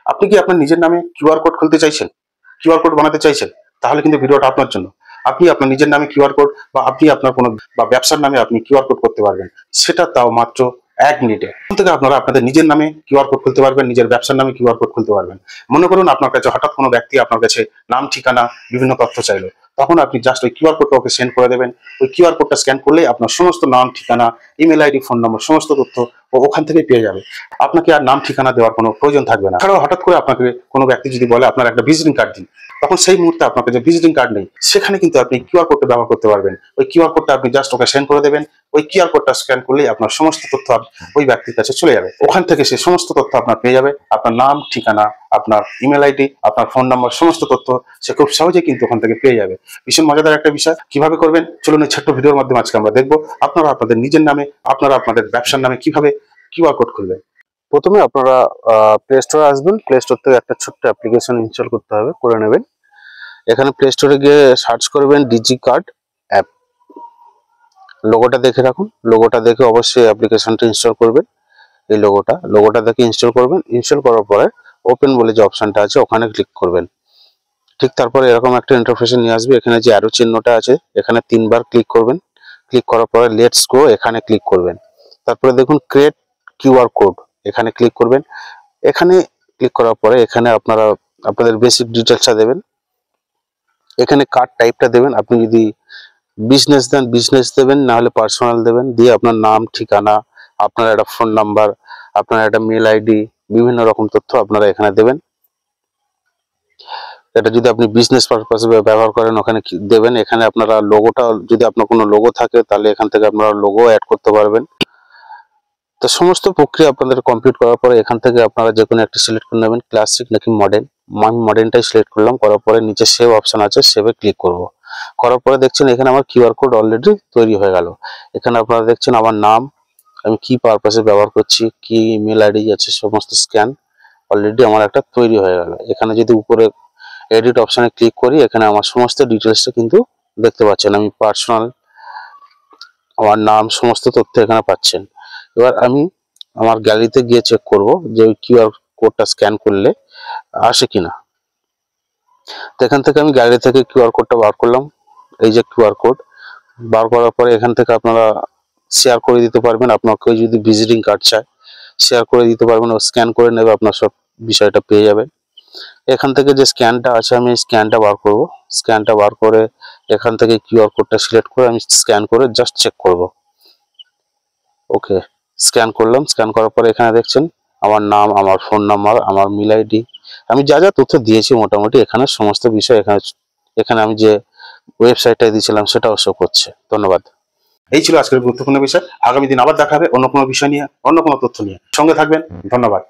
আপনি কি আপনার নিজের নামে কিউআর কোড খুলতে চাইছেন, কিউআর কোড বানাতে চাইছেন? তাহলে কিন্তু ভিডিওটা আপনার জন্য। আপনি আপনার নিজের নামে কিউআর কোড বা আপনি আপনার কোনো বা ব্যবসার নামে আপনি কিউআর কোড করতে পারবেন, সেটা তাও মাত্র 1 মিনিটে। এখন থেকে আপনারা আপনাদের নিজের নামে কিউআর কোড খুলতে পারবেন, নিজের ব্যবসার নামে কিউআর কোড খুলতে পারবেন। মনে করুন আপনার কাছে হঠাৎ কোনো ব্যক্তি আপনার কাছে নাম, ঠিকানা, বিভিন্ন তথ্য চাইলো, তখন আপনি জাস্ট ওই কিউআর কোডটা ওকে সেন্ড করে দেবেন। ওই কিউআর কোডটা স্ক্যান করলেই আপনার সমস্ত নাম, ঠিকানা, ইমেল আইডি, ফোন নম্বর, সমস্ত তথ্য ও ওখান থেকে পেয়ে যাবে। আপনাকে আর নাম ঠিকানা দেওয়ার কোনো প্রয়োজন থাকবে না। এছাড়াও হঠাৎ করে আপনাকে কোনো ব্যক্তি যদি বলে আপনার একটা ভিজিটিং কার্ড দিন, তখন সেই মুহূর্তে আপনার যে ভিজিটিং কার্ড নেই, সেখানে কিন্তু আপনি কিউআর কোডটা ব্যবহার করতে পারবেন। ওই কিউআর কোডটা আপনি জাস্ট ওকে সেন্ড করে দেবেন। ওই কিউআর কোডটা স্ক্যান করলেই আপনার সমস্ত তথ্য ওই ব্যক্তির কাছে চলে যাবে। ওখান থেকে সে সমস্ত তথ্য আপনার পেয়ে যাবে। আপনার নাম, ঠিকানা, আপনার ইমেল আইডি, আপনার ফোন নাম্বার, সমস্ত তথ্য সে খুব সহজে কিন্তু ওখান থেকে পেয়ে যাবে। ভীষণ মজাদার একটা বিষয়। কিভাবে করবেন চলুন এই ছোট্ট ভিডিওর মাধ্যমে আজকে আমরা দেখবো। আপনারা আপনাদের নিজের নামে, আপনারা আপনাদের ব্যবসার নামে কিভাবে কিউআর কোড খুলবেন। প্রথমে আপনারা প্লে স্টোরে আসবেন। প্লে স্টোর থেকে একটা ছোট্ট অ্যাপ্লিকেশন ইনস্টল করতে হবে, করে নেবেন। এখানে প্লে স্টোরে গিয়ে সার্চ করবেন ডিজি কার্ড অ্যাপ। লোগোটা দেখে রাখুন। লোগোটা দেখে অবশ্যই অ্যাপ্লিকেশনটা ইনস্টল করবেন। এই লোগোটা দেখে ইনস্টল করবেন। ইনস্টল করার পরে ওপেন বলে যে অপশনটা আছে ওখানে ক্লিক করবেন। ঠিক তারপরে এরকম একটা ইন্টারফেস নিয়ে আসবে। এখানে যে অ্যারো চিহ্নটা আছে এখানে 3বার ক্লিক করবেন। ক্লিক করার পরে লেটস গো এখানে ক্লিক করবেন। তারপরে দেখুন ক্রিয়েট কিউআর কোড, এখানে ক্লিক করবেন। এখানে ক্লিক করার পরে এখানে আপনারা আপনাদের বেসিক ডিটেলসটা দেবেন। এখানে কার্ড টাইপটা দেবেন। আপনি যদি বিজনেস দেন বিজনেস দেবেন, না হলে পার্সোনাল দেবেন। দিয়ে আপনার নাম, ঠিকানা, আপনার একটা ফোন নাম্বার, আপনার একটা মেল আইডি, বিভিন্ন রকম তথ্য আপনারা এখানে দেবেন। এটা যদি আপনি বিজনেস পারপাসে ব্যবহার করেন ওখানে দেবেন। এখানে আপনারা লোগোটা, যদি আপনার কোনো লোগো থাকে তাহলে এখান থেকে আপনারা লোগো অ্যাড করতে পারবেন। তো সমস্ত প্রক্রিয়া আপনাদের কমপ্লিট করার পরে এখান থেকে আপনারা যে কোনো একটা সিলেক্ট করে নেবেন, ক্লাসিক নাকি মডার্ন। আমি মডার্নটাই সিলেক্ট করলাম। করার পরে নিচে সেভ অপশন আছে, সেভে ক্লিক করব। করার পরে দেখছেন এখানে আমার কিউআর কোড অলরেডি তৈরি হয়ে গেল। এখানে আপনারা দেখছেন আমার নাম, আমি কি পারপাসে ব্যবহার করছি, কি ইমেল আইডি আছে, সমস্ত স্ক্যান অলরেডি আমার একটা তৈরি হয়ে গেল। এখানে যদি উপরে এডিট অপশনে ক্লিক করি এখানে আমার সমস্ত ডিটেলসটা কিন্তু দেখতে পাচ্ছেন। আমি পার্সোনাল, আমার নাম, সমস্ত তথ্য এখানে পাচ্ছেন। এবার আমি আমার গ্যালারিতে গিয়ে চেক করব যে ওই কিউআর কোডটা স্ক্যান করলে আসে কিনা। তো এখান থেকে আমি গ্যালারি থেকে কিউআর কোডটা বার করলাম। এই যে কিউআর কোড বার করার পরে এখান থেকে আপনারা শেয়ার করে দিতে পারবেন। আপনার কেউ যদি ভিজিটিং কার্ড চায় শেয়ার করে দিতে পারবেন, ও স্ক্যান করে নেবে, আপনার সব বিষয়টা পেয়ে যাবেন। এখান থেকে যে স্ক্যানটা আছে আমি স্ক্যানটা বার করব। স্ক্যানটা বার করে এখান থেকে কিউআর কোডটা সিলেক্ট করে আমি স্ক্যান করে জাস্ট চেক করব। ওকে, স্ক্যান করলাম। স্ক্যান করার পরে এখানে দেখছেন আমার নাম, আমার ফোন নাম্বার, আমার মেল আইডি, আমি যা যা তথ্য দিয়েছি মোটামুটি এখানে সমস্ত বিষয় এখানে আমি যে ওয়েবসাইটটা দিয়েছিলাম সেটাও শো করছে। ধন্যবাদ। এই ছিল আজকের গুরুত্বপূর্ণ বিষয়। আগামী দিন আবার দেখা হবে অন্য কোনো বিষয় নিয়ে, অন্য কোনো তথ্য নিয়ে। সঙ্গে থাকবেন। ধন্যবাদ।